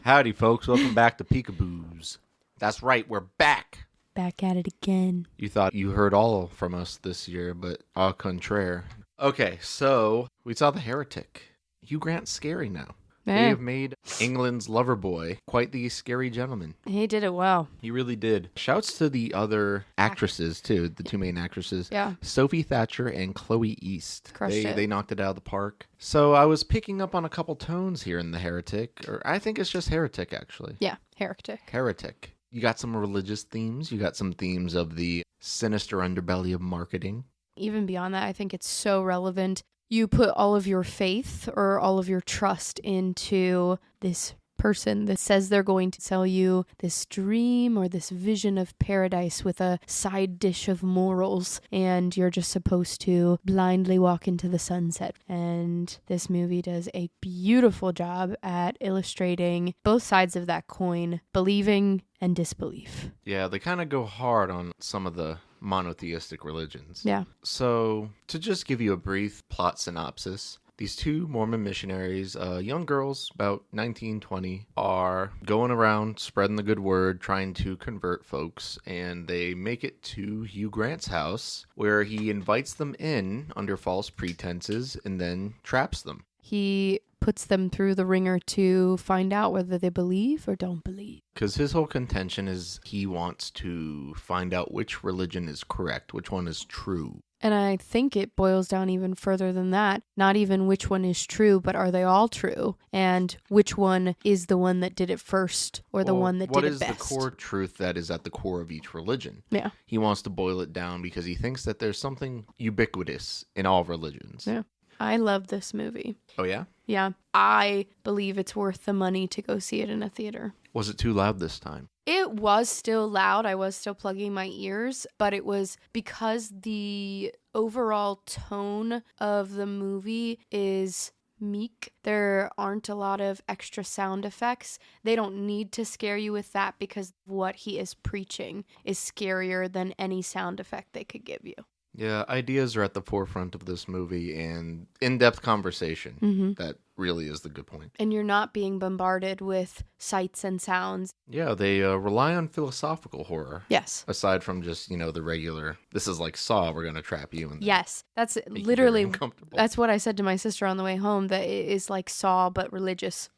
Howdy, folks. Welcome back to PEEKABOOS. That's right, we're back. Back at it again. You thought you heard all from us this year, but au contraire. Okay, so we saw The Heretic. Hugh Grant's scary now. They have made England's lover boy quite the scary gentleman. He did it well. He really did. Shouts to the other actresses, too, the two main actresses. Yeah. Sophie Thatcher and Chloe East. Crushed it. They knocked it out of the park. So I was picking up on a couple tones here in The Heretic. Or I think it's just Heretic, actually. Yeah, Heretic. Heretic. You got some religious themes. You got some themes of the sinister underbelly of marketing. Even beyond that, I think it's so relevant. You put all of your faith or all of your trust into this person that says they're going to sell you this dream or this vision of paradise with a side dish of morals, and you're just supposed to blindly walk into the sunset. And this movie does a beautiful job at illustrating both sides of that coin, believing and disbelief. Yeah, they kind of go hard on some of the monotheistic religions. Yeah. So, to just give you a brief plot synopsis, these two Mormon missionaries, young girls, about 19, 20, are going around spreading the good word, trying to convert folks, and they make it to Hugh Grant's house, where he invites them in under false pretenses and then traps them. He puts them through the ringer to find out whether they believe or don't believe. Because his whole contention is he wants to find out which religion is correct, which one is true. And I think it boils down even further than that. Not even which one is true, but are they all true? And which one is the one that did it first or the one that did it best? What is the core truth that is at the core of each religion? Yeah. He wants to boil it down because he thinks that there's something ubiquitous in all religions. Yeah. I love this movie. Oh, yeah? Yeah. I believe it's worth the money to go see it in a theater. Was it too loud this time? It was still loud. I was still plugging my ears, but it was because the overall tone of the movie is meek. There aren't a lot of extra sound effects. They don't need to scare you with that because what he is preaching is scarier than any sound effect they could give you. Yeah, ideas are at the forefront of this movie, and in-depth conversation. That really is the good point. And you're not being bombarded with sights and sounds. Yeah, they rely on philosophical horror. Yes. Aside from just, the regular, this is like Saw, we're going to trap you. And yes. That's make literally, you very uncomfortable. That's what I said to my sister on the way home, that it is like Saw, but religious.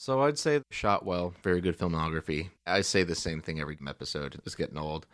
So I'd say shot well, very good filmography. I say the same thing every episode. It's getting old.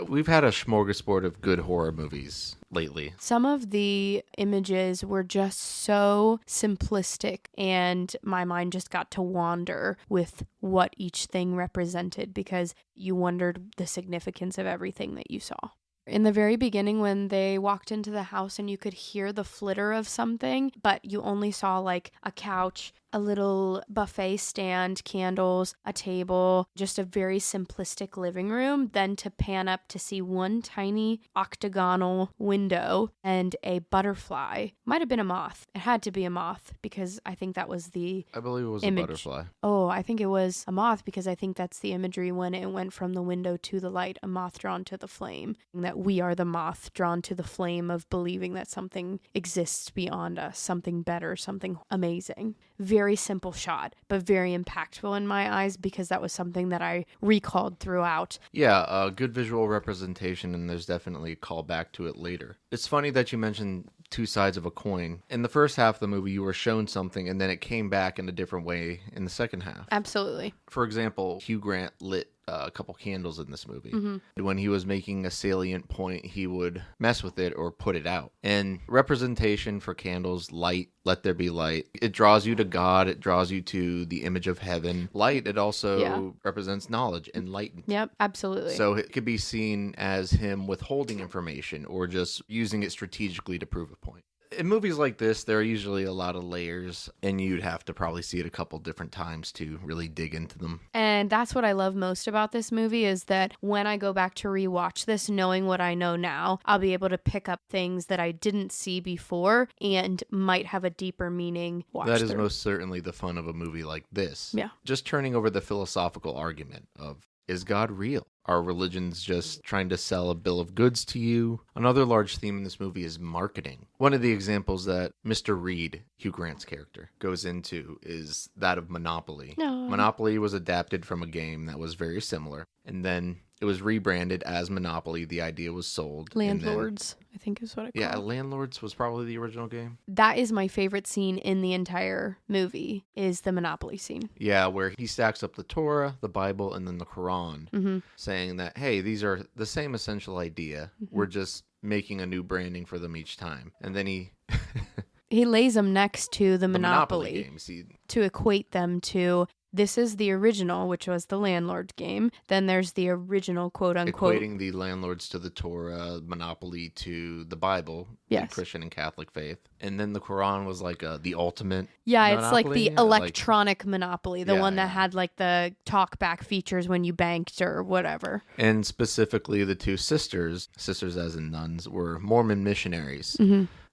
We've had a smorgasbord of good horror movies lately. Some of the images were just so simplistic, and my mind just got to wander with what each thing represented because you wondered the significance of everything that you saw. In the very beginning, when they walked into the house and you could hear the flitter of something, but you only saw like a couch, a little buffet stand, candles, a table, just a very simplistic living room, then to pan up to see one tiny octagonal window and a butterfly. Might have been a moth. It had to be a moth because I think that was the I believe it was image. a butterfly. Oh, I think it was a moth because I think that's the imagery when it went from the window to the light, a moth drawn to the flame. That we are the moth drawn to the flame of believing that something exists beyond us, something better, something amazing. Very simple shot, but very impactful in my eyes because that was something that I recalled throughout. Yeah, good visual representation, and there's definitely a call back to it later. It's funny that you mentioned two sides of a coin. In the first half of the movie, you were shown something, and then it came back in a different way in the second half. Absolutely. For example, Hugh Grant lit a couple candles in this movie. When he was making a salient point, he would mess with it or put it out. And representation for candles, light, let there be light. It draws you to God. It draws you to the image of heaven. Light, it also represents knowledge, enlightened. Yep, absolutely. So it could be seen as him withholding information or just using it strategically to prove a point. In movies like this, there are usually a lot of layers, and you'd have to probably see it a couple different times to really dig into them. And that's what I love most about this movie is that when I go back to rewatch this, knowing what I know now, I'll be able to pick up things that I didn't see before and might have a deeper meaning. That is most certainly the fun of a movie like this. Yeah. Just turning over the philosophical argument of, is God real? Our religion's just trying to sell a bill of goods to you. Another large theme in this movie is marketing. One of the examples that Mr. Reed, Hugh Grant's character, goes into is that of Monopoly. No. Monopoly was adapted from a game that was very similar, and then it was rebranded as Monopoly. The idea was sold. Landlords, I think is what it Yeah, called. Landlords was probably the original game. That is my favorite scene in the entire movie, is the Monopoly scene. Yeah, where he stacks up the Torah, the Bible, and then the Quran, saying that, hey, these are the same essential idea. We're just making a new branding for them each time. And then he lays them next to the Monopoly Monopoly games. to equate them to, this is the original, which was the landlord game. Then there's the original, quote unquote. Equating the landlords to the Torah, Monopoly to the Bible, Yes. the Christian and Catholic faith. And then the Quran was like the ultimate. Yeah, it's like the Monopoly, electronic Monopoly, the one that had like the talkback features when you banked or whatever. And specifically the two sisters as in nuns, were Mormon missionaries.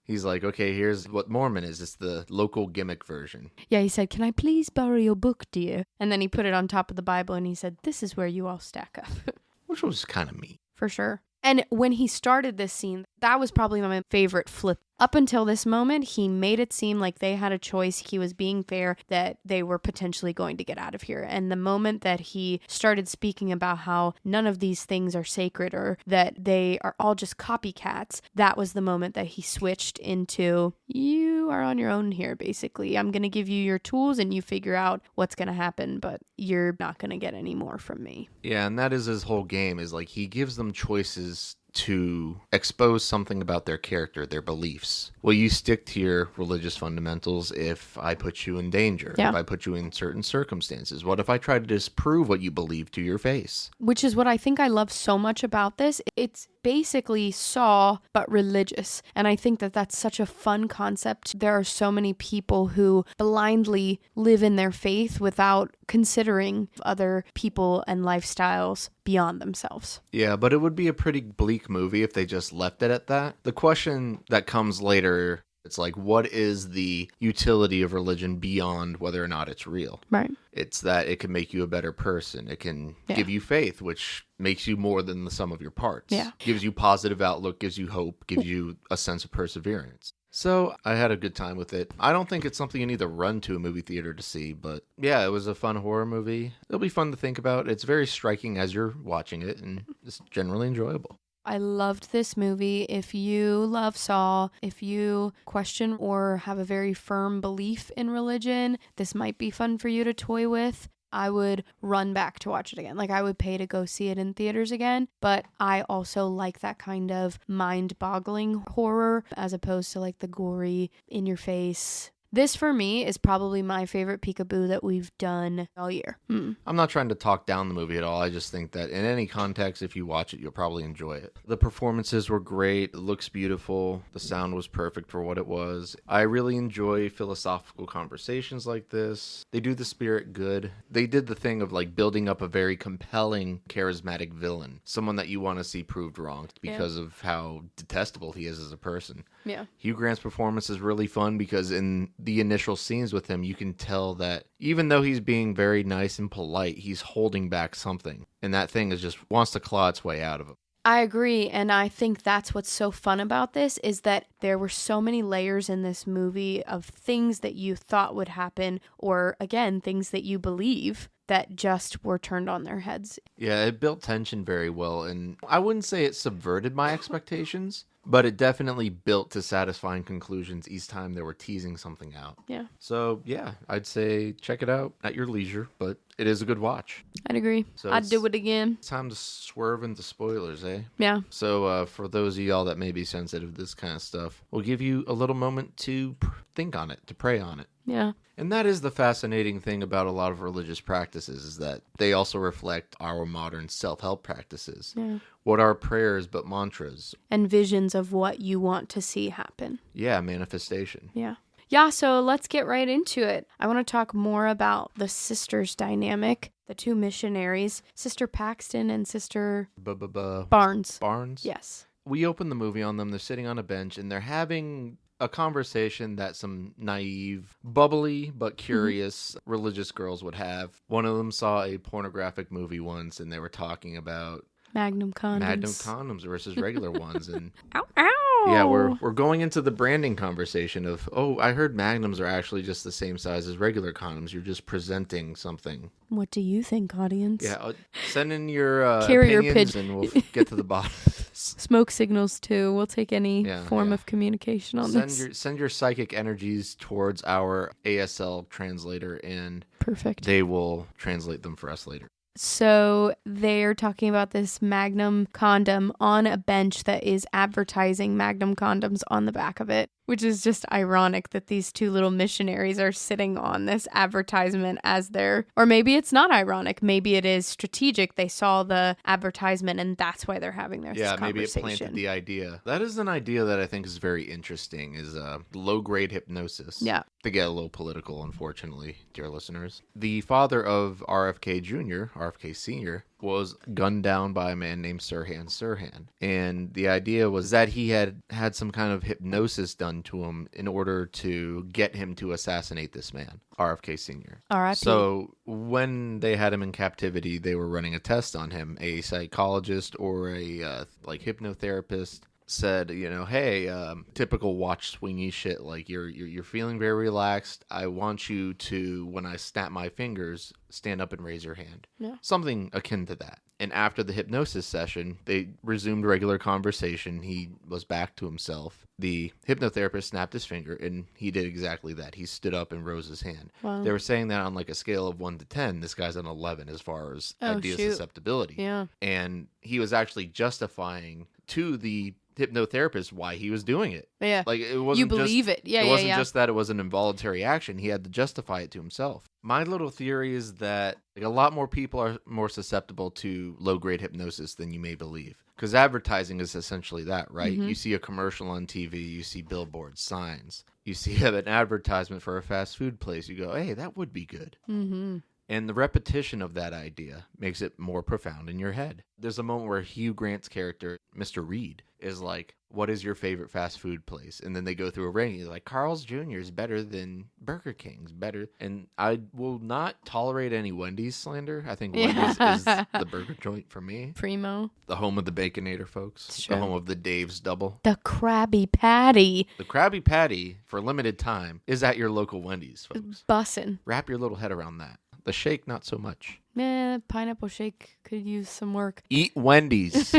He's like, okay, here's what Mormon is. It's the local gimmick version. Yeah, he said, can I please borrow your book, dear? And then he put it on top of the Bible and he said, this is where you all stack up. Which was kind of mean. For sure. And when he started this scene, that was probably my favorite flip. Up until this moment, he made it seem like they had a choice. He was being fair, that they were potentially going to get out of here. And the moment that he started speaking about how none of these things are sacred or that they are all just copycats, that was the moment that he switched into, you are on your own here, basically. I'm going to give you your tools and you figure out what's going to happen, but you're not going to get any more from me. Yeah, and that is his whole game, is like he gives them choices to expose something about their character, their beliefs. Will you stick to your religious fundamentals if I put you in danger? Yeah. If I put you in certain circumstances? What if I try to disprove what you believe to your face? Which is what I think I love so much about this. It's basically Saw, but religious. And I think that that's such a fun concept. There are so many people who blindly live in their faith without considering other people and lifestyles beyond themselves. Yeah, but it would be a pretty bleak movie if they just left it at that. The question that comes later, it's like, what is the utility of religion beyond whether or not it's real? Right. It's that it can make you a better person. It can give you faith, which makes you more than the sum of your parts. Yeah. Gives you positive outlook, gives you hope, gives you a sense of perseverance. So I had a good time with it. I don't think it's something you need to run to a movie theater to see, but yeah, it was a fun horror movie. It'll be fun to think about. It's very striking as you're watching it, and it's generally enjoyable. I loved this movie. If you love Saw, if you question or have a very firm belief in religion, this might be fun for you to toy with. I would run back to watch it again. Like, I would pay to go see it in theaters again, but I also like that kind of mind-boggling horror as opposed to like the gory, in-your-face. This, for me, is probably my favorite Peekaboo that we've done all year. I'm not trying to talk down the movie at all. I just think that in any context, if you watch it, you'll probably enjoy it. The performances were great. It looks beautiful. The sound was perfect for what it was. I really enjoy philosophical conversations like this. They do the spirit good. They did the thing of like building up a very compelling, charismatic villain. Someone that you want to see proved wrong because of how detestable he is as a person. Yeah. Hugh Grant's performance is really fun because in the initial scenes with him, you can tell that even though he's being very nice and polite, he's holding back something. And that thing is just wants to claw its way out of him. I agree, and I think that's what's so fun about this is that there were so many layers in this movie of things that you thought would happen, or again, things that you believe that just were turned on their heads. Yeah, it built tension very well, and I wouldn't say it subverted my expectations, but it definitely built to satisfying conclusions each time they were teasing something out. Yeah. So, yeah, I'd say check it out at your leisure, but it is a good watch. I'd agree. So I'd do it again. It's time to swerve into spoilers, eh? Yeah. So, for those of y'all that may be sensitive to this kind of stuff, we'll give you a little moment to think on it, to pray on it. Yeah. And that is the fascinating thing about a lot of religious practices, is that they also reflect our modern self-help practices. Yeah. What are prayers but mantras? And visions of what you want to see happen. Yeah, manifestation. Yeah. Yeah, so let's get right into it. I want to talk more about the sisters dynamic, the two missionaries, Sister Paxton and Sister Barnes. Barnes? Yes. We open the movie on them. They're sitting on a bench, and they're having a conversation that some naive, bubbly, but curious religious girls would have. One of them saw a pornographic movie once, and they were talking about Magnum Magnum condoms. condoms versus regular ones. And Ow, ow. yeah, we're going into the branding conversation of, oh, I heard Magnums are actually just the same size as regular condoms. You're just presenting something. What do you think, audience? Yeah, send in your Carrier opinions pigeon. and we'll get to the bottom of this. Smoke signals too. We'll take any form of communication on this. Send your psychic energies towards our ASL translator, and Perfect. they will translate them for us later. So they're talking about this Magnum condom on a bench that is advertising Magnum condoms on the back of it, which is just ironic that these two little missionaries are sitting on this advertisement as or maybe it's not ironic. Maybe it is strategic. They saw the advertisement and that's why they're having this conversation. Maybe it planted the idea. That is an idea that I think is very interesting, is low-grade hypnosis. Yeah. To get a little political, unfortunately, dear listeners. The father of RFK Jr., RFK Sr., was gunned down by a man named Sirhan Sirhan. And the idea was that he had some kind of hypnosis done to him in order to get him to assassinate this man, RFK Sr. R.I.P. So when they had him in captivity, they were running a test on him. A psychologist or a hypnotherapist said, hey, typical watch swingy shit, like you're feeling very relaxed. I want you to, when I snap my fingers, stand up and raise your hand. Yeah. Something akin to that. And after the hypnosis session, they resumed regular conversation. He was back to himself. The hypnotherapist snapped his finger, and he did exactly that. He stood up and rose his hand. Wow. They were saying that on like a scale of 1 to 10, this guy's an 11 as far as idea susceptibility. Yeah. And he was actually justifying to the hypnotherapist why he was doing it. Yeah. Like, it wasn't you believe it. Yeah, it yeah, wasn't yeah. just that it was an involuntary action. He had to justify it to himself. My little theory is that a lot more people are more susceptible to low-grade hypnosis than you may believe. Because advertising is essentially that, right? Mm-hmm. You see a commercial on TV, you see billboards, signs. You see an advertisement for a fast food place, you go, hey, that would be good. Mm-hmm. And the repetition of that idea makes it more profound in your head. There's a moment where Hugh Grant's character, Mr. Reed, is like, what is your favorite fast food place? And then they go through a ranking. Like, Carl's Jr. is better than Burger King's, better. And I will not tolerate any Wendy's slander. I think Wendy's is the burger joint for me. Primo. The home of the Baconator, folks. Sure. The home of the Dave's Double. The Krabby Patty. The Krabby Patty, for a limited time, is at your local Wendy's, folks. Bussin'. Wrap your little head around that. The shake, not so much. Pineapple shake could use some work. Eat Wendy's.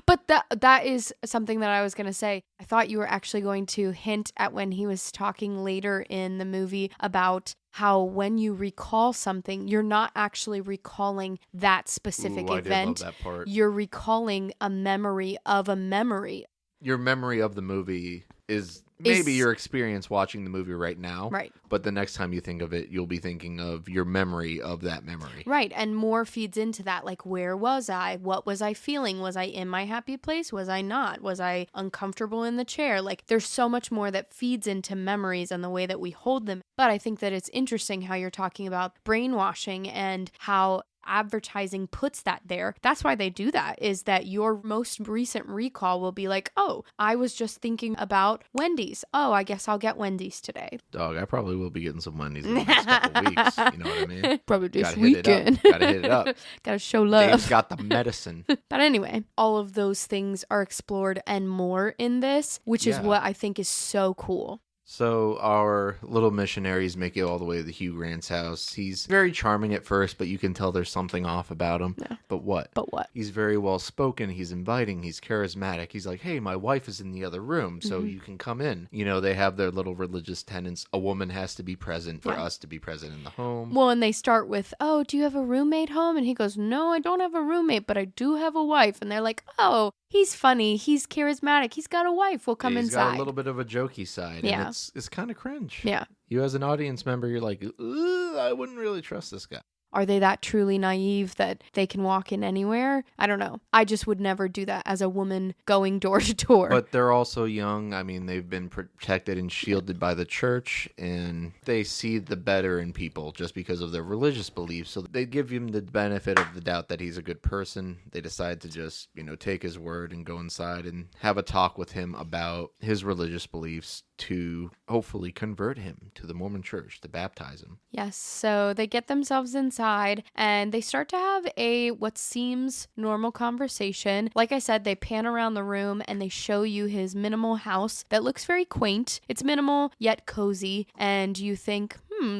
But that is something that I was going to say. I thought you were actually going to hint at when he was talking later in the movie about how when you recall something, you're not actually recalling that specific event. I did love that part. You're recalling a memory of a memory. Your memory of the movie is maybe your experience watching the movie right now. Right. But the next time you think of it, you'll be thinking of your memory of that memory. Right. And more feeds into that. Like, where was I? What was I feeling? Was I in my happy place? Was I not? Was I uncomfortable in the chair? Like, there's so much more that feeds into memories and the way that we hold them. But I think that it's interesting how you're talking about brainwashing and how advertising puts that there. That's why they do that, is that your most recent recall will be like, oh, I was just thinking about Wendy's. Oh, I guess I'll get Wendy's today. Dog, I probably will be getting some Wendy's in the next couple weeks. You know what I mean? Probably this Gotta weekend. Gotta hit it up. Gotta show love. Dave's got the medicine. But anyway, all of those things are explored and more in this, which is what I think is so cool. So our little missionaries make it all the way to Hugh Grant's house. He's very charming at first, but you can tell there's something off about him. Yeah. But what? He's very well spoken. He's inviting. He's charismatic. He's like, hey, my wife is in the other room, so you can come in. You know, they have their little religious tenets. A woman has to be present for us to be present in the home. Well, and they start with, oh, do you have a roommate home? And he goes, no, I don't have a roommate, but I do have a wife. And they're like, oh, he's funny. He's charismatic. He's got a wife. We'll come inside. He's got a little bit of a jokey side. Yeah. And it's kind of cringe. Yeah. You as an audience member, you're like, I wouldn't really trust this guy. Are they that truly naive that they can walk in anywhere? I don't know. I just would never do that as a woman going door to door. But they're also young. I mean, they've been protected and shielded by the church, and they see the better in people just because of their religious beliefs. So they give him the benefit of the doubt that he's a good person. They decide to just, take his word and go inside and have a talk with him about his religious beliefs to hopefully convert him to the Mormon church, to baptize him. Yes, so they get themselves inside and they start to have what seems normal conversation. Like I said, they pan around the room and they show you his minimal house that looks very quaint. It's minimal yet cozy, and you think,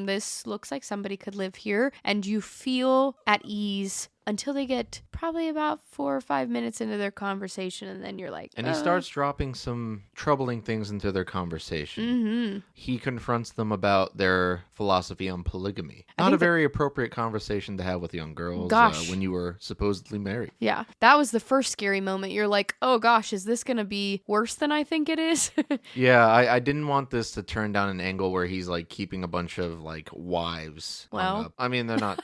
this looks like somebody could live here, and you feel at ease until they get probably about 4 or 5 minutes into their conversation, and then you're like, And he starts dropping some troubling things into their conversation. Mm-hmm. He confronts them about their philosophy on polygamy. Not a very appropriate conversation to have with young girls when you were supposedly married. Yeah, that was the first scary moment. You're like, oh gosh, is this going to be worse than I think it is? Yeah, I didn't want this to turn down an angle where he's like keeping a bunch of like wives. Well, I mean, they're not...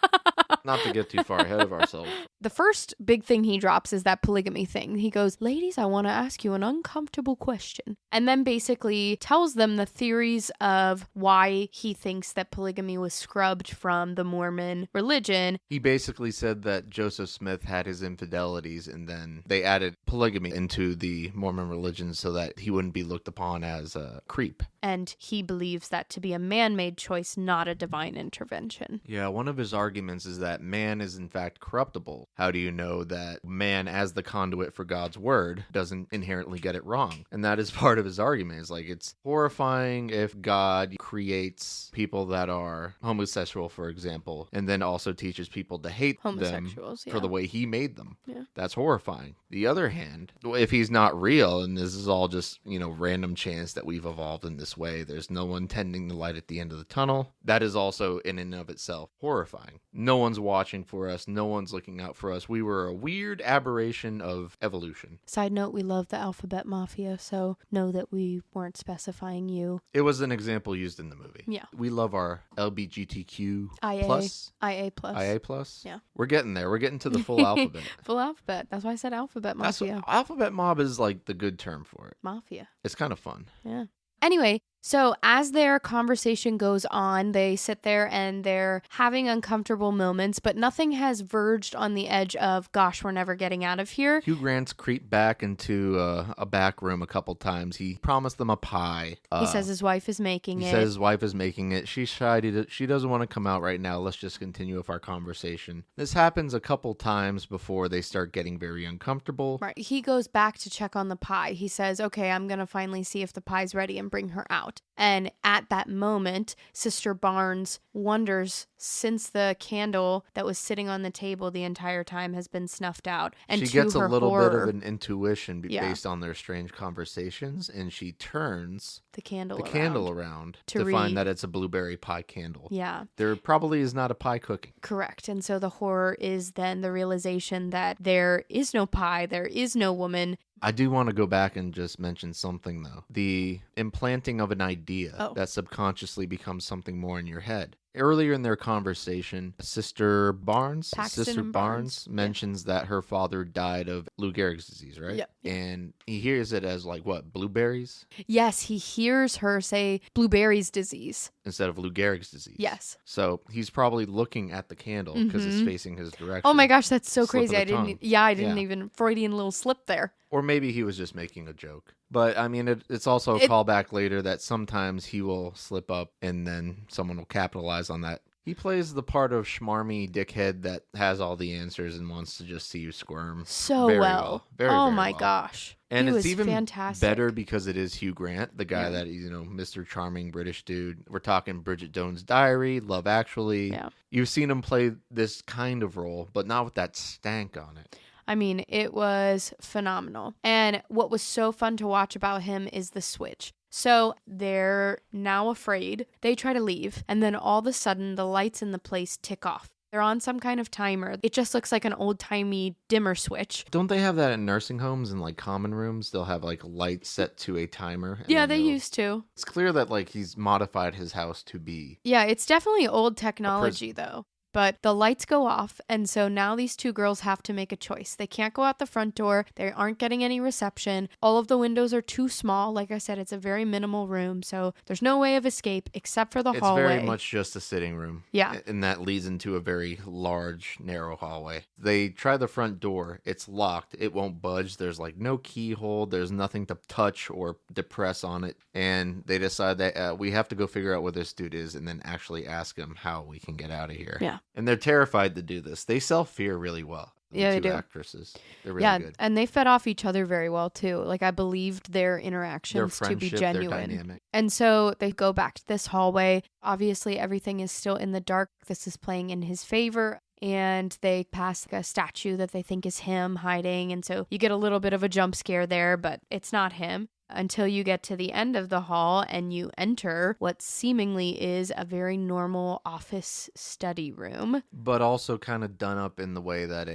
Not to get too far ahead of ourselves. The first big thing he drops is that polygamy thing. He goes, ladies, I want to ask you an uncomfortable question. And then basically tells them the theories of why he thinks that polygamy was scrubbed from the Mormon religion. He basically said that Joseph Smith had his infidelities, and then they added polygamy into the Mormon religion so that he wouldn't be looked upon as a creep. And he believes that to be a man-made choice, not a divine intervention. Yeah, one of his arguments is that man is in fact corruptible. How do you know that man, as the conduit for God's word, doesn't inherently get it wrong? And that is part of his argument. It's like, it's horrifying if God creates people that are homosexual, for example, and then also teaches people to hate them for the way he made them. Yeah. That's horrifying. The other hand, if he's not real, and this is all just, random chance that we've evolved in this way, there's no one tending the light at the end of the tunnel, that is also in and of itself horrifying. No one's watching for us. No one's looking out for us. We were a weird aberration of evolution. Side note, we love the alphabet mafia, so know that we weren't specifying you. It was an example used in the movie. Yeah. We love our LBGTQ IA plus. IA plus. IA plus? Yeah. We're getting there. We're getting to the full alphabet. Full alphabet. That's why I said alphabet mafia. Alphabet mob is like the good term for it. Mafia. It's kind of fun. Yeah. Anyway, so as their conversation goes on, they sit there and they're having uncomfortable moments, but nothing has verged on the edge of, gosh, we're never getting out of here. Hugh Grant's creeped back into a back room a couple times. He promised them a pie. He says his wife is making it. He says his wife is making it. She's shy. She doesn't want to come out right now. Let's just continue with our conversation. This happens a couple times before they start getting very uncomfortable. Right. He goes back to check on the pie. He says, okay, I'm going to finally see if the pie's ready and bring her out. And at that moment, Sister Barnes wonders, since the candle that was sitting on the table the entire time has been snuffed out. And she gets a little bit of an intuition based on their strange conversations, and she turns the candle around to find that it's a blueberry pie candle. Yeah. There probably is not a pie cooking. Correct. And so the horror is then the realization that there is no pie, there is no woman. I do want to go back and just mention something, though. The implanting of an idea that subconsciously becomes something more in your head. Earlier in their conversation, Sister Barnes mentions that her father died of Lou Gehrig's disease, right? Yep. And he hears it as like, what, blueberries? Yes, he hears her say blueberries disease. Instead of Lou Gehrig's disease. Yes. So he's probably looking at the candle because it's facing his direction. Oh my gosh, that's so crazy. I didn't tongue. even Freudian little slip there. Or maybe he was just making a joke. But, I mean, it's also a callback later that sometimes he will slip up and then someone will capitalize on that. He plays the part of schmarmy dickhead that has all the answers and wants to just see you squirm. So very well. Very my well. gosh. And he it's was even fantastic. better because it is Hugh Grant, the guy that, Mr. Charming British dude. We're talking Bridget Jones' Diary, Love Actually. Yeah. You've seen him play this kind of role, but not with that stank on it. I mean, it was phenomenal. And what was so fun to watch about him is the switch. So they're now afraid. They try to leave. And then all of a sudden, the lights in the place tick off. They're on some kind of timer. It just looks like an old-timey dimmer switch. Don't they have that in nursing homes and like common rooms? They'll have like lights set to a timer. Yeah, they used to. It's clear that like he's modified his house to be. Yeah, it's definitely old technology though. But the lights go off, and so now these two girls have to make a choice. They can't go out the front door. They aren't getting any reception. All of the windows are too small. Like I said, it's a very minimal room, so there's no way of escape except for the hallway. It's very much just a sitting room. Yeah. And that leads into a very large, narrow hallway. They try the front door. It's locked. It won't budge. There's like no keyhole. There's nothing to touch or depress on it. And they decide that we have to go figure out where this dude is and then actually ask him how we can get out of here. Yeah. And they're terrified to do this. They sell fear really well. Yeah, they do. Actresses. They're really good. And they fed off each other very well, too. Like, I believed their interactions to be genuine. Their dynamic. And so they go back to this hallway. Obviously, everything is still in the dark. This is playing in his favor. And they pass a statue that they think is him hiding. And so you get a little bit of a jump scare there, but it's not him. Until you get to the end of the hall and you enter what seemingly is a very normal office study room. But also kind of done up in the way that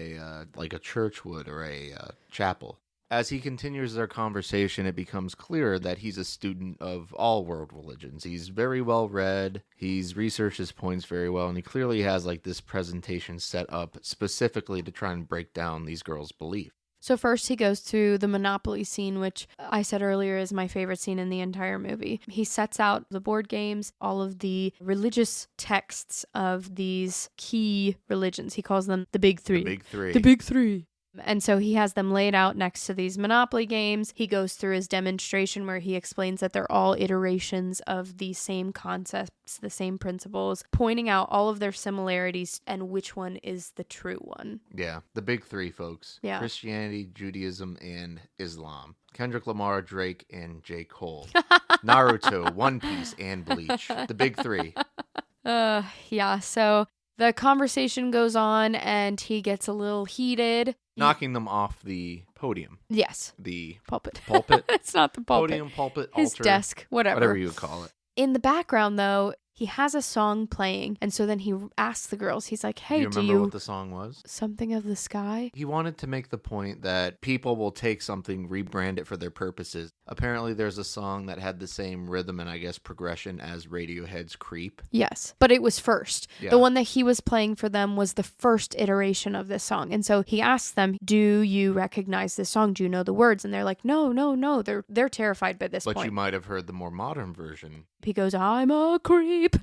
like a church would or a chapel. As he continues their conversation, it becomes clear that he's a student of all world religions. He's very well read. He's researched his points very well, and he clearly has like this presentation set up specifically to try and break down these girls' belief. So first he goes through the Monopoly scene, which I said earlier is my favorite scene in the entire movie. He sets out the board games, all of the religious texts of these key religions. He calls them the big three. The big three. The big three. And so he has them laid out next to these Monopoly games. He goes through his demonstration where he explains that they're all iterations of the same concepts, the same principles, pointing out all of their similarities and which one is the true one. Yeah, the big three, folks. Yeah. Christianity, Judaism, and Islam. Kendrick Lamar, Drake, and J. Cole. Naruto, One Piece, and Bleach. The big three. Yeah, so the conversation goes on and he gets a little heated. Knocking them off the podium. Yes. The pulpit. Pulpit? It's not the pulpit. Podium, pulpit, His altar. desk, whatever you would call it. In the background, though, he has a song playing. And so then he asks the girls, he's like, hey, do you remember what the song was? Something of the Sky? He wanted to make the point that people will take something, rebrand it for their purposes. Apparently there's a song that had the same rhythm and I guess progression as Radiohead's Creep. Yes, but it was first. Yeah. The one that he was playing for them was the first iteration of this song. And so he asks them, do you recognize this song? Do you know the words? And they're like, no. They're terrified by this point. But you might have heard the more modern version. He goes, I'm a creep.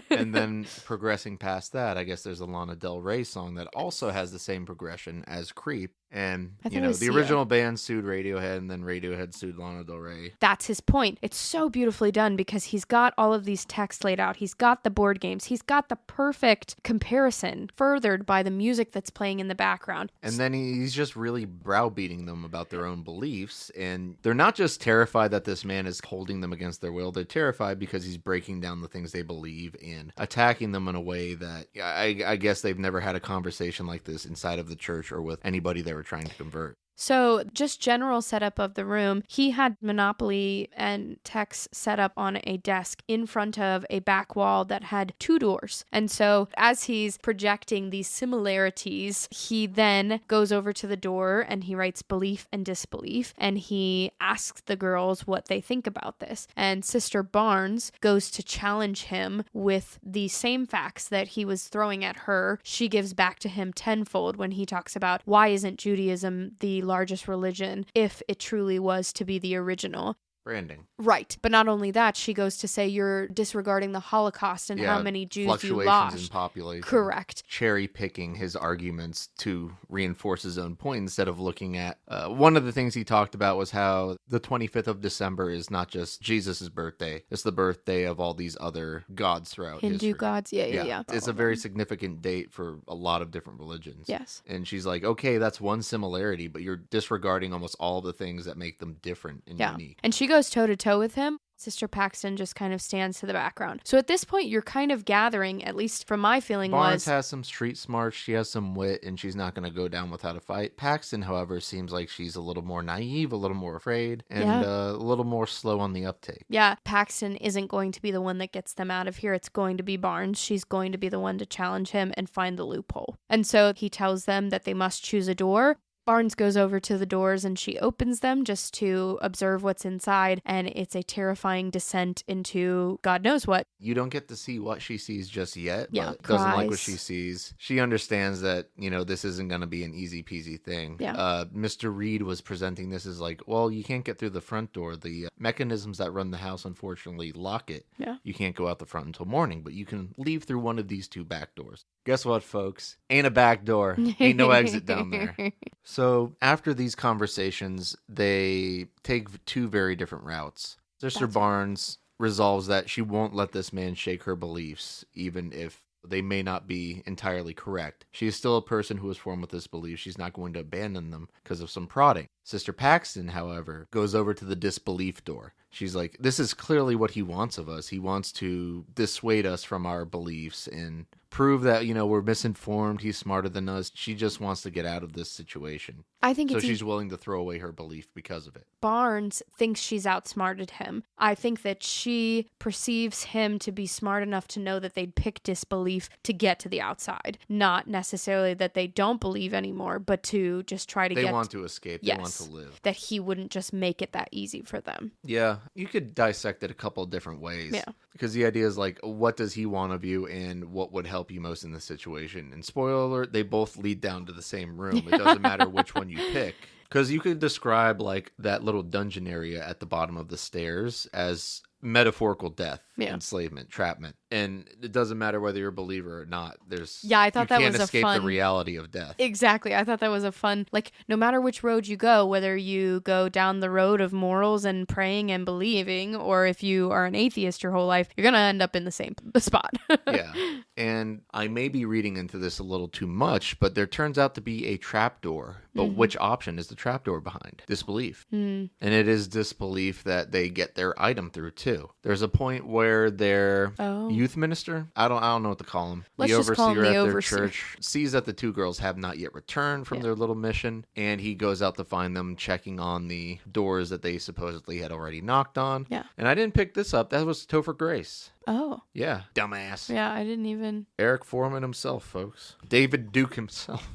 And then progressing past that, I guess there's a Lana Del Rey song that also has the same progression as Creep. And, the original band sued Radiohead, and then Radiohead sued Lana Del Rey. That's his point. It's so beautifully done because he's got all of these texts laid out. He's got the board games. He's got the perfect comparison furthered by the music that's playing in the background. And then he's just really browbeating them about their own beliefs. And they're not just terrified that this man is holding them against their will. They're terrified because he's breaking down the things they believe and attacking them in a way that I guess they've never had a conversation like this inside of the church or with anybody they were trying to convert. So just general setup of the room, he had Monopoly and Tex set up on a desk in front of a back wall that had two doors. And so as he's projecting these similarities, he then goes over to the door and he writes belief and disbelief. And he asks the girls what they think about this. And Sister Barnes goes to challenge him with the same facts that he was throwing at her. She gives back to him tenfold when he talks about why isn't Judaism the largest religion if it truly was to be the original. Branding. Right. But not only that, she goes to say you're disregarding the Holocaust and how many Jews you lost. Fluctuations in population. Correct. Cherry picking his arguments to reinforce his own point instead of looking at... one of the things he talked about was how the 25th of December is not just Jesus' birthday. It's the birthday of all these other gods throughout history. Hindu gods. Yeah. It's a very significant date for a lot of different religions. Yes. And she's like, okay, that's one similarity, but you're disregarding almost all the things that make them different and unique. And she goes toe-to-toe with him. Sister Paxton just kind of stands to the background. So at this point, you're kind of gathering, at least from my feeling Barnes has some street smarts, she has some wit, and she's not going to go down without a fight. Paxton, however, seems like she's a little more naive, a little more afraid, and a little more slow on the uptake. Yeah, Paxton isn't going to be the one that gets them out of here. It's going to be Barnes. She's going to be the one to challenge him and find the loophole. And so he tells them that they must choose a door. Barnes goes over to the doors and she opens them just to observe what's inside, and it's a terrifying descent into God knows what. You don't get to see what she sees just yet, Yeah, but doesn't like what cries. she sees. She understands that, this isn't going to be an easy peasy thing. Yeah. Mr. Reed was presenting this as like, well, you can't get through the front door. The mechanisms that run the house, unfortunately, lock it. Yeah. You can't go out the front until morning, but you can leave through one of these 2 back doors. Guess what, folks? Ain't a back door. Ain't no exit down there. So after these conversations, they take 2 very different routes. Sister Barnes resolves that she won't let this man shake her beliefs, even if they may not be entirely correct. She is still a person who was formed with this belief. She's not going to abandon them because of some prodding. Sister Paxton, however, goes over to the disbelief door. She's like, this is clearly what he wants of us. He wants to dissuade us from our beliefs and prove that, we're misinformed. He's smarter than us. She just wants to get out of this situation. I think So it's she's willing to throw away her belief because of it. Barnes thinks she's outsmarted him. I think that she perceives him to be smart enough to know that they'd pick disbelief to get to the outside. Not necessarily that they don't believe anymore, but to just try to They want to escape. They want to live. That he wouldn't just make it that easy for them. Yeah, you could dissect it a couple of different ways. Yeah. Because the idea is like, what does he want of you and what would help you most in this situation? And spoiler alert, they both lead down to the same room. It doesn't matter which one you pick. Because you could describe like that little dungeon area at the bottom of the stairs as metaphorical death, enslavement, trapment. And it doesn't matter whether you're a believer or not. I thought that was a fun... You can't escape the reality of death. Exactly. I thought that was a fun... Like, no matter which road you go, whether you go down the road of morals and praying and believing, or if you are an atheist your whole life, you're going to end up in the same spot. Yeah. And I may be reading into this a little too much, but there turns out to be a trapdoor. But which option is the trapdoor behind? Disbelief. And it is disbelief that they get their item through, too. There's a point where their youth minister, I don't know what to call him, Let's the just overseer call him the at overseer. their church, sees that the 2 girls have not yet returned from their little mission, and he goes out to find them checking on the doors that they supposedly had already knocked on. Yeah. And I didn't pick this up. That was Topher Grace. Oh. Yeah, dumbass. Yeah, I didn't even... Eric Foreman himself, folks. David Duke himself.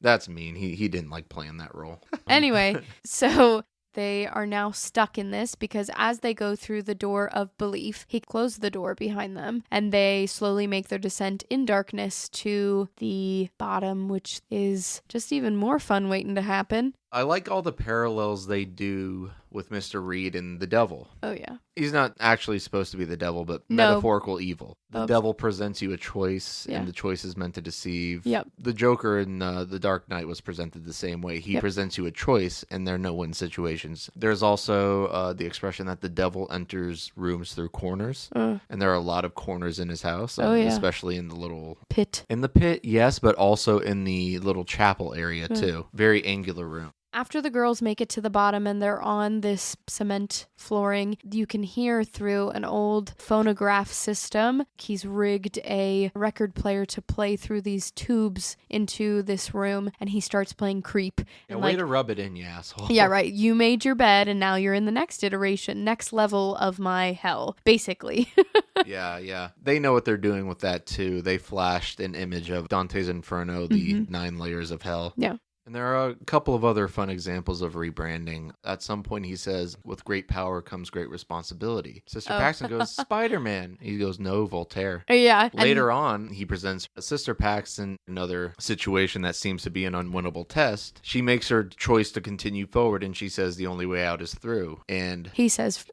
That's mean. He didn't like playing that role. Anyway, so they are now stuck in this because as they go through the door of belief, he closed the door behind them and they slowly make their descent in darkness to the bottom, which is just even more fun waiting to happen. I like all the parallels they do with Mr. Reed and the devil. Oh, yeah. He's not actually supposed to be the devil, but metaphorical evil. The devil presents you a choice, and the choice is meant to deceive. Yep. The Joker in The Dark Knight was presented the same way. He presents you a choice, and there are no-win situations. There's also the expression that the devil enters rooms through corners, and there are a lot of corners in his house, especially in the little... pit. In the pit, yes, but also in the little chapel area, too. Very angular room. After the girls make it to the bottom and they're on this cement flooring, you can hear through an old phonograph system. He's rigged a record player to play through these tubes into this room, and he starts playing Creep. And way to rub it in, you asshole. Yeah, right. You made your bed, and now you're in the next iteration, next level of my hell, basically. Yeah. They know what they're doing with that, too. They flashed an image of Dante's Inferno, the 9 layers of hell. Yeah. And there are a couple of other fun examples of rebranding. At some point he says, with great power comes great responsibility. Sister Paxton goes, Spider-Man. He goes, no, Voltaire. Yeah. Later on, he presents Sister Paxton another situation that seems to be an unwinnable test. She makes her choice to continue forward, and she says the only way out is through. And he says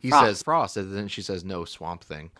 Frost, and then she says, no, Swamp Thing.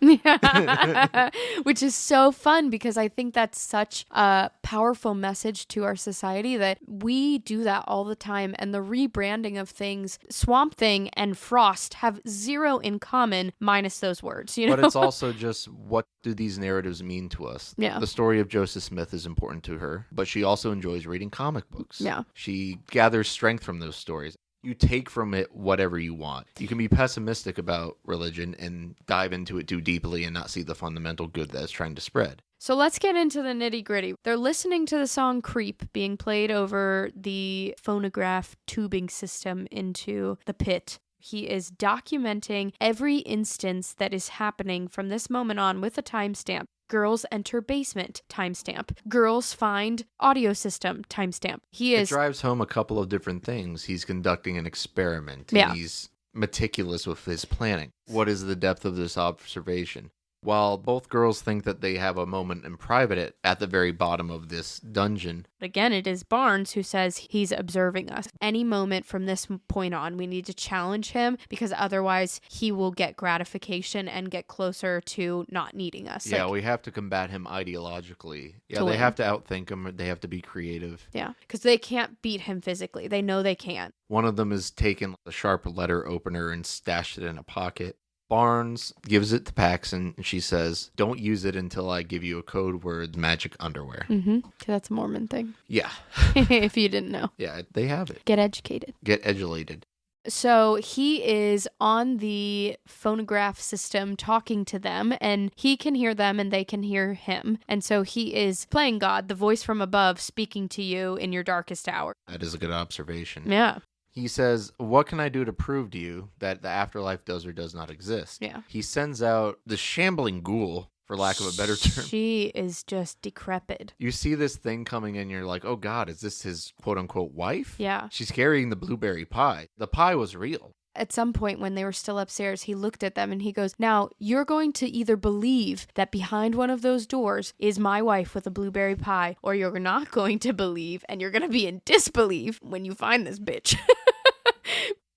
Which is so fun because I think that's such a powerful message to our society that we do that all the time, and the rebranding of things, Swamp Thing and Frost have zero in common minus those words, you know? But it's also just, what do these narratives mean to us? Yeah. The story of Joseph Smith is important to her, but she also enjoys reading comic books. Yeah. She gathers strength from those stories. You take from it whatever you want. You can be pessimistic about religion and dive into it too deeply and not see the fundamental good that it's trying to spread. So let's get into the nitty gritty. They're listening to the song Creep being played over the phonograph tubing system into the pit. He is documenting every instance that is happening from this moment on with a timestamp. Girls enter basement, timestamp. Girls find audio system, timestamp. It drives home a couple of different things. He's conducting an experiment. Yeah. And he's meticulous with his planning. What is the depth of this observation? While both girls think that they have a moment in private at the very bottom of this dungeon. Again, it is Barnes who says he's observing us. Any moment from this point on, we need to challenge him because otherwise he will get gratification and get closer to not needing us. Yeah, we have to combat him ideologically. Yeah, they win. have to outthink him. They have to be creative. Yeah, because they can't beat him physically. They know they can't. One of them has taken a sharp letter opener and stashed it in a pocket. Barnes gives it to Paxton, and she says, don't use it until I give you a code word, magic underwear. Mm-hmm. That's a Mormon thing. Yeah. If you didn't know. Yeah, they have it. Get educated. Get edulated. So he is on the phonograph system talking to them, and he can hear them and they can hear him. And so he is playing God, the voice from above, speaking to you in your darkest hour. That is a good observation. Yeah. He says, what can I do to prove to you that the afterlife does or does not exist? Yeah. He sends out the shambling ghoul, for lack of a better term. She is just decrepit. You see this thing coming in, you're like, oh God, is this his quote-unquote wife? Yeah. She's carrying the blueberry pie. The pie was real. At some point when they were still upstairs, he looked at them and he goes, now, you're going to either believe that behind one of those doors is my wife with a blueberry pie, or you're not going to believe, and you're going to be in disbelief when you find this bitch.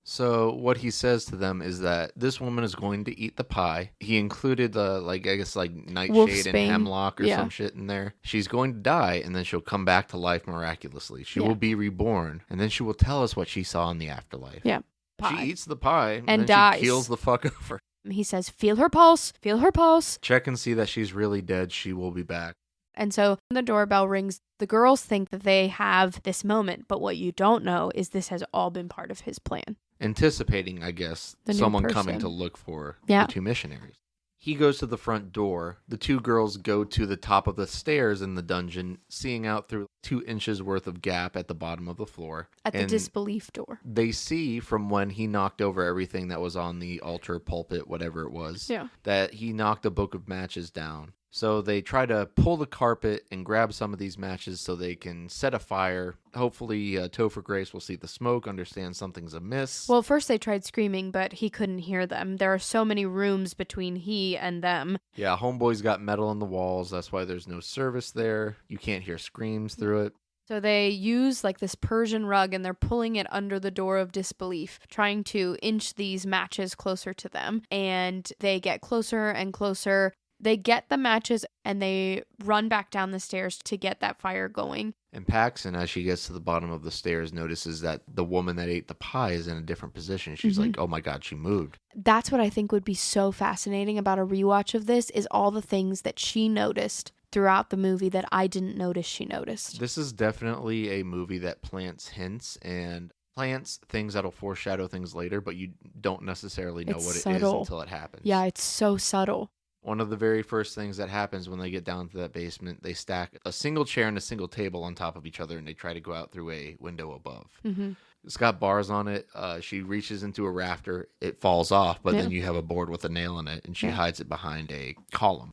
So what he says to them is that this woman is going to eat the pie. He included the, nightshade and hemlock or some shit in there. She's going to die, and then she'll come back to life miraculously. She will be reborn, and then she will tell us what she saw in the afterlife. Yeah. Pie. She eats the pie, and then dies. She keels the fuck over. He says, feel her pulse, feel her pulse. Check and see that she's really dead. She will be back. And so the doorbell rings. The girls think that they have this moment, but what you don't know is this has all been part of his plan. Anticipating, I guess, someone coming to look for the two missionaries. He goes to the front door. The two girls go to the top of the stairs in the dungeon, seeing out through 2 inches worth of gap at the bottom of the floor. At the disbelief door. They see from when he knocked over everything that was on the altar, pulpit, whatever it was, that he knocked a book of matches down. So they try to pull the carpet and grab some of these matches so they can set a fire. Hopefully, Topher Grace will see the smoke, understand something's amiss. Well, first they tried screaming, but he couldn't hear them. There are so many rooms between he and them. Yeah, homeboy's got metal in the walls. That's why there's no service there. You can't hear screams through it. So they use this Persian rug and they're pulling it under the door of disbelief, trying to inch these matches closer to them. And they get closer and closer. They get the matches and they run back down the stairs to get that fire going. And Paxton, as she gets to the bottom of the stairs, notices that the woman that ate the pie is in a different position. She's like, oh my God, she moved. That's what I think would be so fascinating about a rewatch of this is all the things that she noticed throughout the movie that I didn't notice she noticed. This is definitely a movie that plants hints and plants things that'll foreshadow things later, but you don't necessarily know what it is until it happens. Yeah, it's so subtle. One of the very first things that happens when they get down to that basement, they stack a single chair and a single table on top of each other, and they try to go out through a window above. Mm-hmm. It's got bars on it. She reaches into a rafter. It falls off, but then you have a board with a nail in it, and she hides it behind a column.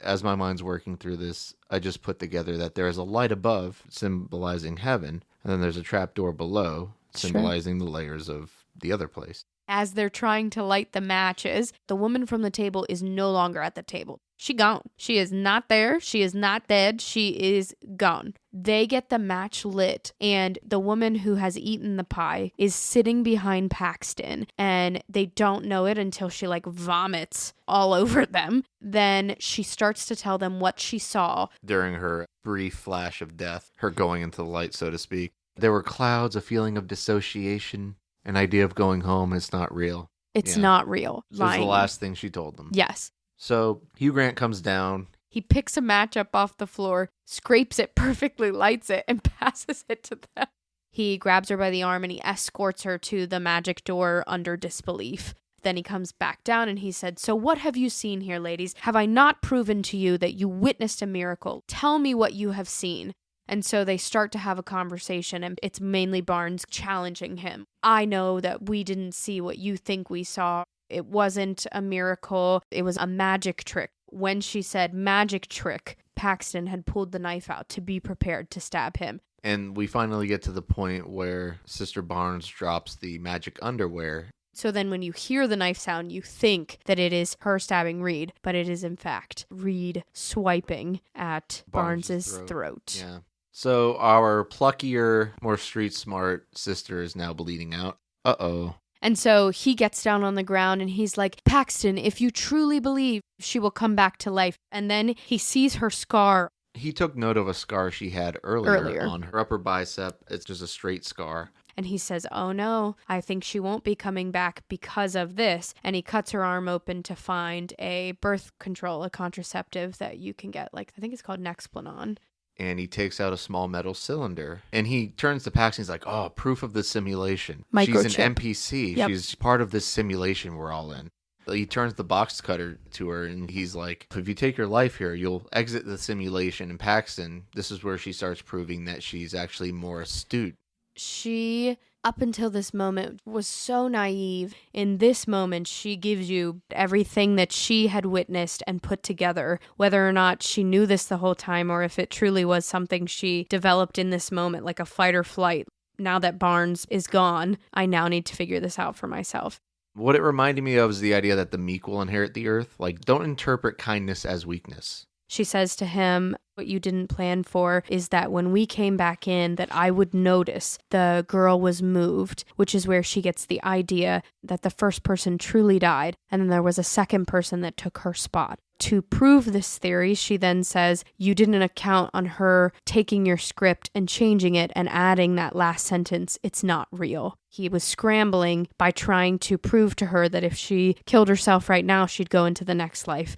As my mind's working through this, I just put together that there is a light above, symbolizing heaven, and then there's a trapdoor below, symbolizing the layers of the other place. As they're trying to light the matches, the woman from the table is no longer at the table. She gone. She is not there. She is not dead. She is gone. They get the match lit, and the woman who has eaten the pie is sitting behind Paxton, and they don't know it until she vomits all over them. Then she starts to tell them what she saw. During her brief flash of death, her going into the light, so to speak. There were clouds, a feeling of dissociation. An idea of going home is not real. It's not real. So it's the last thing she told them. Yes. So Hugh Grant comes down. He picks a match up off the floor, scrapes it perfectly, lights it, and passes it to them. He grabs her by the arm and he escorts her to the magic door under disbelief. Then he comes back down and he said, so what have you seen here, ladies? Have I not proven to you that you witnessed a miracle? Tell me what you have seen. And so they start to have a conversation, and it's mainly Barnes challenging him. I know that we didn't see what you think we saw. It wasn't a miracle. It was a magic trick. when she said magic trick, Paxton had pulled the knife out to be prepared to stab him. And we finally get to the point where Sister Barnes drops the magic underwear. So then when you hear the knife sound, you think that it is her stabbing Reed, but it is in fact Reed swiping at Barnes's throat. Yeah. So our pluckier, more street smart sister is now bleeding out. Uh-oh. And so he gets down on the ground and he's like, Paxton, if you truly believe, she will come back to life. And then he sees her scar. He took note of a scar she had earlier on her upper bicep. It's just a straight scar. And he says, oh no, I think she won't be coming back because of this. And he cuts her arm open to find a birth control, a contraceptive that you can get. Like, I think it's called Nexplanon. And he takes out a small metal cylinder. And he turns to Paxton. He's like, oh, proof of the simulation. Microchip. She's an NPC. Yep. She's part of this simulation we're all in. He turns the box cutter to her and he's like, if you take your life here, you'll exit the simulation. And Paxton, this is where she starts proving that she's actually more astute. She, up until this moment, was so naive. In this moment, she gives you everything that she had witnessed and put together, whether or not she knew this the whole time or if it truly was something she developed in this moment, like a fight or flight. Now that Barnes is gone, I now need to figure this out for myself. What it reminded me of is the idea that the meek will inherit the earth. Like, don't interpret kindness as weakness. She says to him, what you didn't plan for is that when we came back in, that I would notice the girl was moved, which is where she gets the idea that the first person truly died, and then there was a second person that took her spot. To prove this theory, she then says, you didn't account on her taking your script and changing it and adding that last sentence, it's not real. He was scrambling by trying to prove to her that if she killed herself right now, she'd go into the next life.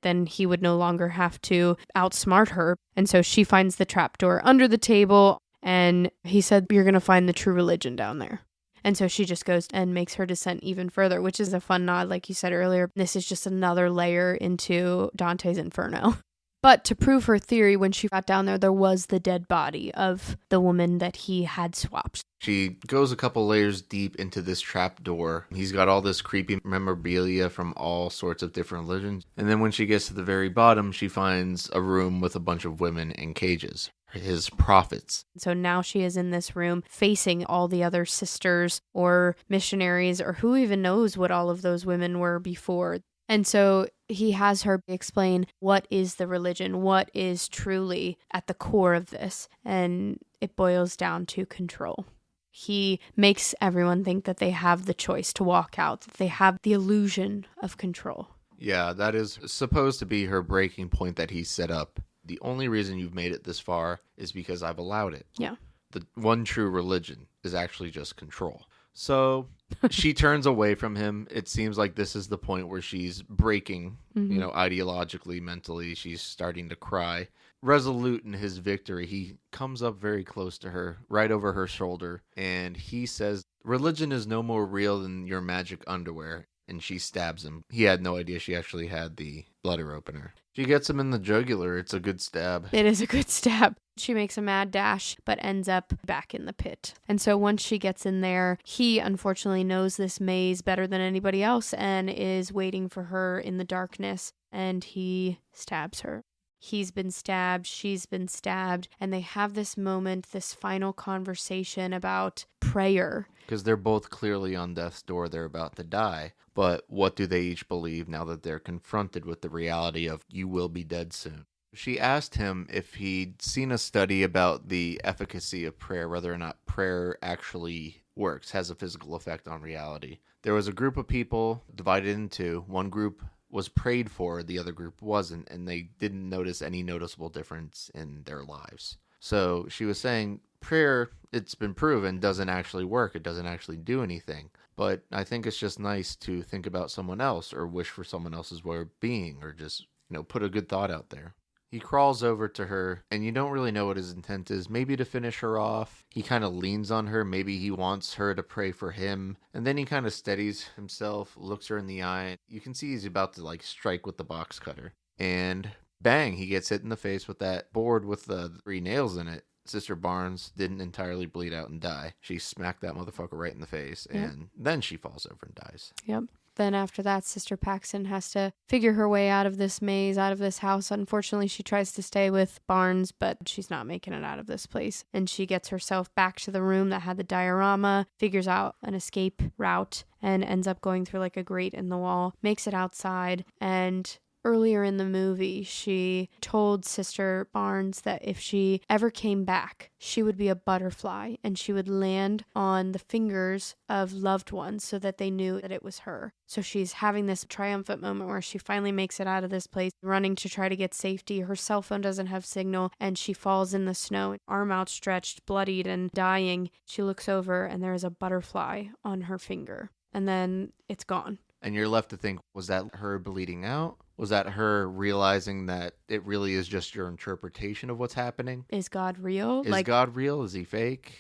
Then he would no longer have to outsmart her. And so she finds the trapdoor under the table, and he said, you're going to find the true religion down there. And so she just goes and makes her descent even further, which is a fun nod, like you said earlier. This is just another layer into Dante's Inferno. But to prove her theory, when she got down there, there was the dead body of the woman that he had swapped. She goes a couple layers deep into this trap door. He's got all this creepy memorabilia from all sorts of different religions. And then when she gets to the very bottom, she finds a room with a bunch of women in cages. His prophets. So now she is in this room facing all the other sisters or missionaries or who even knows what all of those women were before. And so he has her explain what is the religion, what is truly at the core of this. And it boils down to control. He makes everyone think that they have the choice to walk out, that they have the illusion of control. Yeah, that is supposed to be her breaking point that he set up. The only reason you've made it this far is because I've allowed it. Yeah. The one true religion is actually just control. So she turns away from him. It seems like this is the point where she's breaking, ideologically, mentally. She's starting to cry. Resolute in his victory, he comes up very close to her, right over her shoulder, and he says, religion is no more real than your magic underwear. And she stabs him. He had no idea she actually had the bladder opener. She gets him in the jugular. It's a good stab. It is a good stab. She makes a mad dash, but ends up back in the pit. And so once she gets in there, he unfortunately knows this maze better than anybody else and is waiting for her in the darkness, and he stabs her. He's been stabbed, she's been stabbed, and they have this moment, this final conversation about prayer. Because they're both clearly on death's door. They're about to die. But what do they each believe now that they're confronted with the reality of you will be dead soon? She asked him if he'd seen a study about the efficacy of prayer, whether or not prayer actually works, has a physical effect on reality. There was a group of people divided into one group was prayed for, the other group wasn't, and they didn't notice any noticeable difference in their lives. So she was saying prayer, it's been proven, doesn't actually work. It doesn't actually do anything. But I think it's just nice to think about someone else or wish for someone else's well-being or just, put a good thought out there. He crawls over to her, and you don't really know what his intent is. Maybe to finish her off. He kind of leans on her. Maybe he wants her to pray for him. And then he kind of steadies himself, looks her in the eye. You can see he's about to, strike with the box cutter. And bang, he gets hit in the face with that board with the 3 nails in it. Sister Barnes didn't entirely bleed out and die. She smacked that motherfucker right in the face, and then she falls over and dies. Yep. Then after that, Sister Paxton has to figure her way out of this maze, out of this house. Unfortunately, she tries to stay with Barnes, but she's not making it out of this place. And she gets herself back to the room that had the diorama, figures out an escape route, and ends up going through like a grate in the wall, makes it outside, and earlier in the movie, she told Sister Barnes that if she ever came back, she would be a butterfly and she would land on the fingers of loved ones so that they knew that it was her. So she's having this triumphant moment where she finally makes it out of this place, running to try to get safety. Her cell phone doesn't have signal and she falls in the snow, arm outstretched, bloodied and dying. She looks over and there is a butterfly on her finger. And then it's gone. And you're left to think, was that her bleeding out? Was that her realizing that it really is just your interpretation of what's happening? Is God real? Is God real? Is he fake?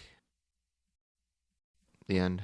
The end.